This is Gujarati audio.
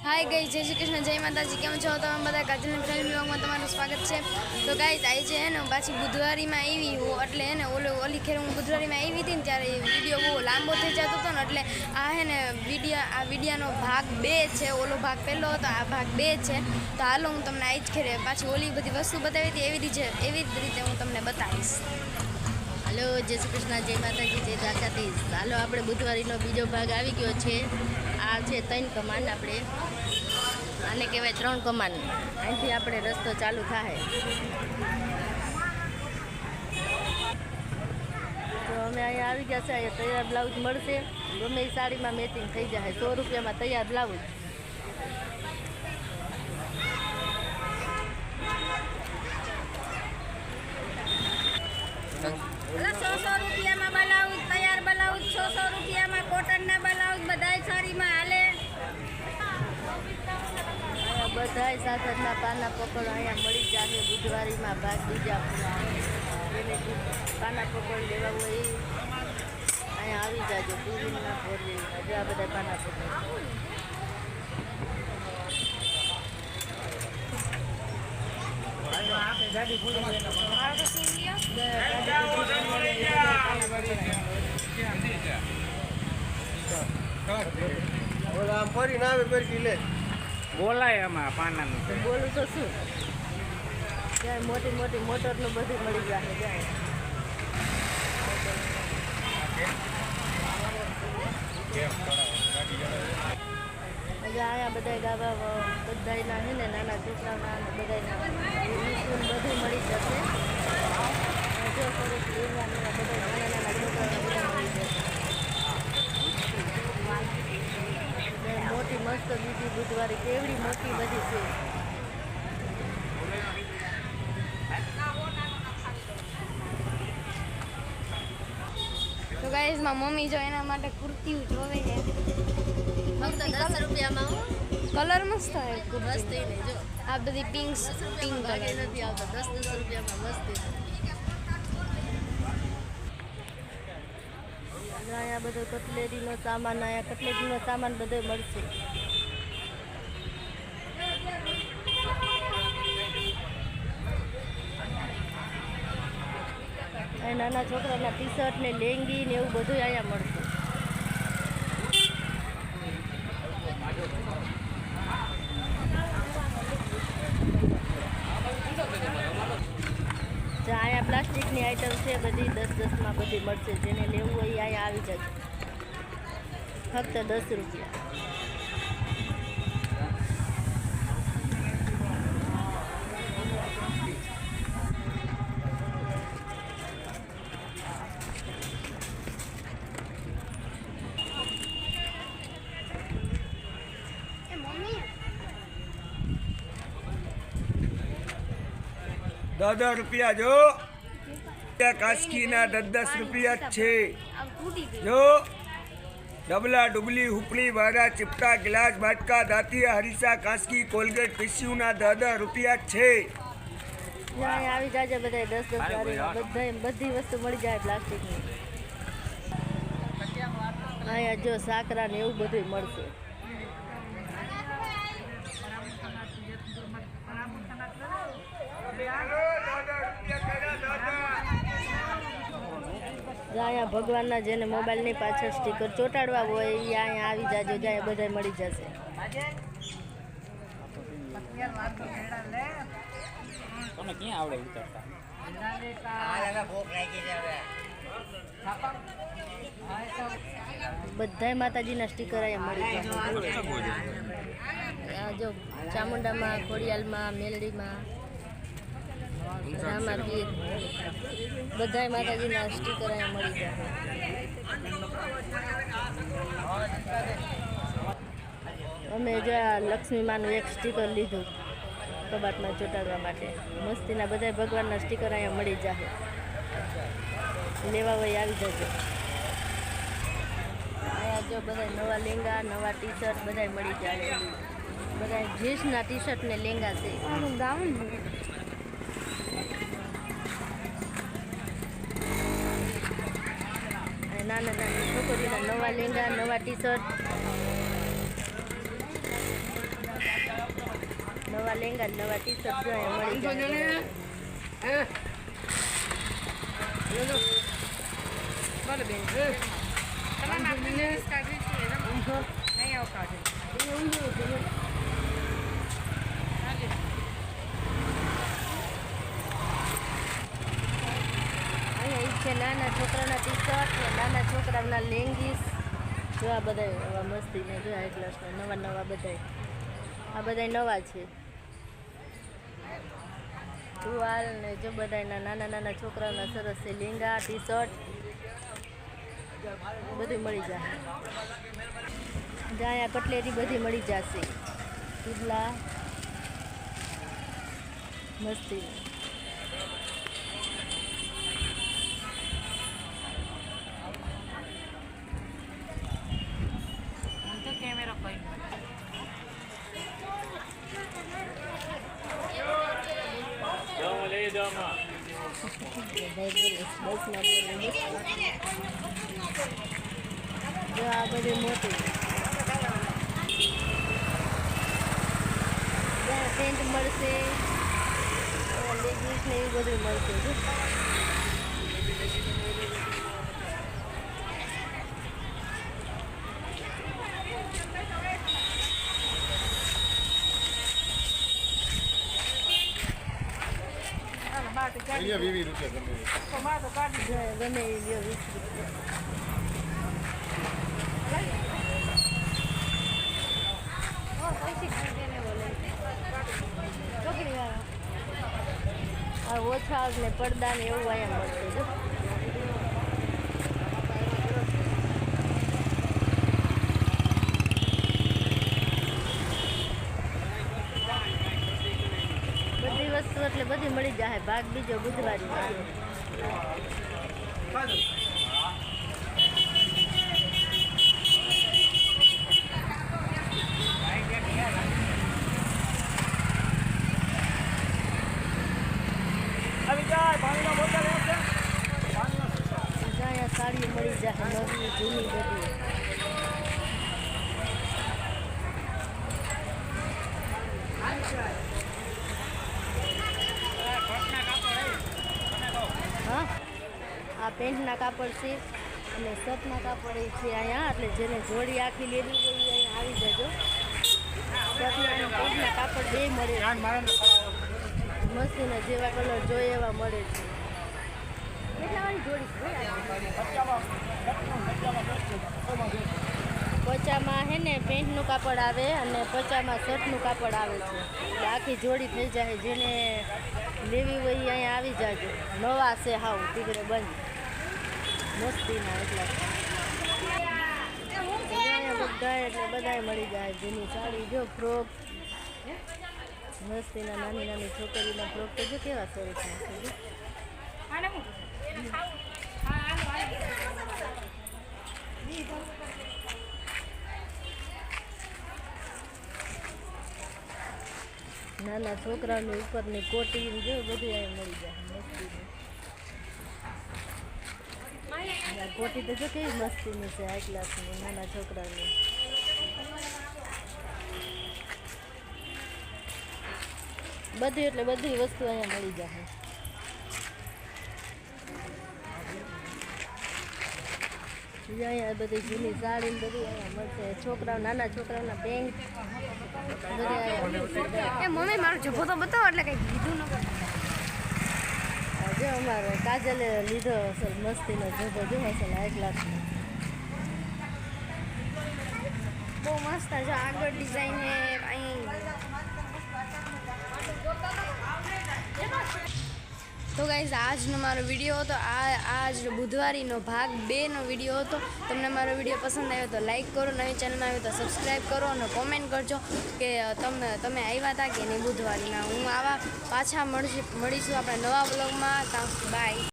हाय गाइस, जय श्री कृष्ण, जय माताजी। केम छो તમે બધા? કાજલ ફેમિલી વ્લોગમાં તમારું સ્વાગત છે। તો ગાઈસ આજે હે ને પાછી બુધવારીમાં આવી હું એટલે હે ને ઓલી ખેર હું બુધવારીમાં આવી હતી ને ત્યારે વિડીયો બહુ લાંબો થઈ જતો હતો ને એટલે આ હે ને વિડીયાનો ભાગ 2 છે। ઓલો ભાગ પહેલો હતો, આ ભાગ 2 છે। તો હાલો હું તમને આજ ખેરે પાછી ઓલી બધી વસ્તુ બતાવી હતી એવી જ રીતે હું તમને બતાવીશ। हेलो जय श्री कृष्ण, जय माताजी, जय દ્વારકાધીશ। હાલો આપણે બુધવારીનો બીજો ભાગ આવી ગયો છે। આ છે 3 કમાન, આપણે આને કહેવાય 3 કમાન। અહીંથી આપણે રસ્તો ચાલુ થાય। તો અમે અહીંયા આવી ગયા છે। અહીંયા તૈયાર બ્લાઉઝ મળશે, ગમે એ સાડીમાં મેચિંગ થઈ જાય। 100 રૂપિયામાં તૈયાર બ્લાઉઝ। ₹100 में ब्लाउज तैयार, ब्लाउज ₹600 में कॉटन ना ब्लाउज बधाई साड़ी में हाले। બધાય સાધનના પાના પકડ અહીંયા મળી જાય। બુધવારીમાં ભાગ બીજા એને પાના પકડ લેવા હોય એ અહીંયા આવી જાજો। ટુ વ્હીલના ફોર વ્હીલના જો આ બધા પાના પકડ। ફરી ના આવે પછી લે બોલાય આમાં પાનાનું બોલું તો શું, ત્યાં મોટી મોટી મોટરનું બધું મળી જાય। ત્યાં અહીંયા બધા ગાવા બધાના છે ને નાના છોકરાઓના બધાના બધું મળી જશે। જો થોડુંક લેવાના બધા નાના છોકરાઓના બધા મળી જશે। મોટી મસ્ત બીજી બુધવારી કેવડી મોટી બધી છે। તો ગાઈસ માં મમ્મી જો એના માટે કુર્તી જોવે છે, ફક્ત 10 રૂપિયામાં કલર મસ્ત છે મસ્ત નહીં। જો આ બધી પિંક કલર કલર નથી આવતો, 10 રૂપિયામાં મસ્ત। અહીંયા બધો કટલેરીનો સામાન, અહીંયા કટલેરીનો સામાન બધો મળશે। અહીં નાના છોકરાના ટી શર્ટ ને લેંગી ને એવું બધું અહીંયા મળશે। અહીંયા પ્લાસ્ટિકની આઈટમ છે બધી 10-10માં બધી મળશે। જેને લેવું હોય અહીંયા આવી જજો, ફક્ત 10 રૂપિયા। ₹10 જો કાસ્કીના 10 રૂપિયા જ છે। જો ડબલા ડુબલી હુપડી વાળા ચિપટા ગ્લાસ બાટકા દાંતિયા હરીસા કાસ્કી કોલગેટ ટીસ્યુના 10 રૂપિયા જ છે। અહીંયા આવી જાજે બધા 10-10 વાળી બધી વસ્તુ મળી જાય પ્લાસ્ટિકની। અહીંયા જો સાકરા ને એવું બધું મળશે। અહીંયા ભગવાનના જેને મોબાઈલની પાછળ સ્ટીકર ચોંટાડવા હોય એ અહીંયા આવી જાજો, જ્યાં બધા મળી જશે। તમને ક્યાં આવડે ઉતરતા? બધાય માતાજીના સ્ટીકર અહીંયા મળી જશે। આ જો ચામુંડામાં, ખોડિયાલમાં, મેલડીમાં, રામાપીર બધાય માતાજીના સ્ટીકર અહીંયા મળી જાય। અમે જો આ લક્ષ્મીમાનું એક સ્ટીકર લીધું કબાટમાં ચોંટાડવા માટે। મસ્તીના બધા ભગવાનના સ્ટીકર અહીંયા મળી જાય, લેવા હોય આવી જજો। અહીંયા જો બધા નવા લેંગા, નવા ટી શર્ટ બધા મળી જાય। બધા જીન્સના ટી શર્ટ ને લેંગા છે। ગાઉન નાના નાની છોકરીઓના નવા લેંગા, નવા ટી શર્ટ નવા લેંગા નવા ટી શર્ટ જો અહીંયા મળી જાય અહીંયા ઈ છે નાના છોકરાના ટી શર્ટ નાના છોકરાના લેંગીસ જો આ બધા એવા મસ્તી ને જો એક ક્લાસના નવા નવા બધા આ બધા નવા છે ટુવાલ ને જો બધાના નાના નાના છોકરાઓના સરસ છે લેંગા ટી શર્ટ બધું મળી જશે જ્યાં અહીંયા કટલેરી બધી મળી જશે ટુડલા મસ્તી જો આ બધી મોટી પેન્ટ મળશે લેગીસ ને એવું બધું મળશે જો ગમે એ લ્યો 20 રૂપિયા આ ઓછા ને પડદા ને એવું અહીંયા મળશે જો બધી વસ્તુ એટલે બધી મળી જાય ભાગ બીજો બુધવારી અહીંયા સાડીઓ મળી જાય નવી જૂની બધી હા આ પેન્ટના કાપડ છે અને શર્ટના કાપડ એ છે અહીંયા એટલે જેને જોડી આખી લેવી હોય એ અહીંયા આવી જજો શર્ટના અને પેન્ટના કાપડ બે મળે મસ્તીના જેવા કલર જોઈએ એવા મળે છે કેટલાવાળી જોડી પચામાં હે ને પેન્ટનું કાપડ આવે અને પચામાં શર્ટનું કાપડ આવે છે એટલે આખી જોડી થઈ જાય જેને લેવી હોય એ અહીંયા આવી જાજો નવા છે હાવ તીગડે બંધ મસ્તીના એટલા અહીંયા બધા એટલે બધાય મળી જાય જૂની સાડી જો ફ્રોક મસ્તીના નાની નાની છોકરીના ફ્રોક તો જો કેવા સરસ છે નાના છોકરાની ઉપરની કોટી જો બધું અહીંયા મળી જાય કોટી તો જો કેવી મસ્તીની છે હાઈ ક્લાસની નાના છોકરાની બધી એટલે બધી વસ્તુ અહીંયા મળી જાય અહીંયા બધી જૂની સાડી બધી અહીંયા મળશે છોકરાઓ નાના છોકરાઓના પેન્ટ એ મમ્મી મારો જભો તો બતાવો એટલે કંઈ કીધું ન જો અમારે કાજલે લીધો અસલ મસ્તીનો જભો જો અસલ હાઈ ક્લાસનો બહુ મસ્ત છે આગળ ડિઝાઇન હે અહીં તો ગાઈઝ આજનો મારો વિડીયો હતો આજ બુધવારીનો ભાગ 2નો વિડીયો હતો તમને મારો વિડીયો પસંદ આવ્યો તો લાઈક કરો નવી ચેનલમાં આવ્યો તો સબસ્ક્રાઈબ કરો અને કોમેન્ટ કરજો કે તમે આવ્યા હતા કે નહીં બુધવારીના હું આવા પાછા મળીશું આપણા નવા બ્લોગમાં બાય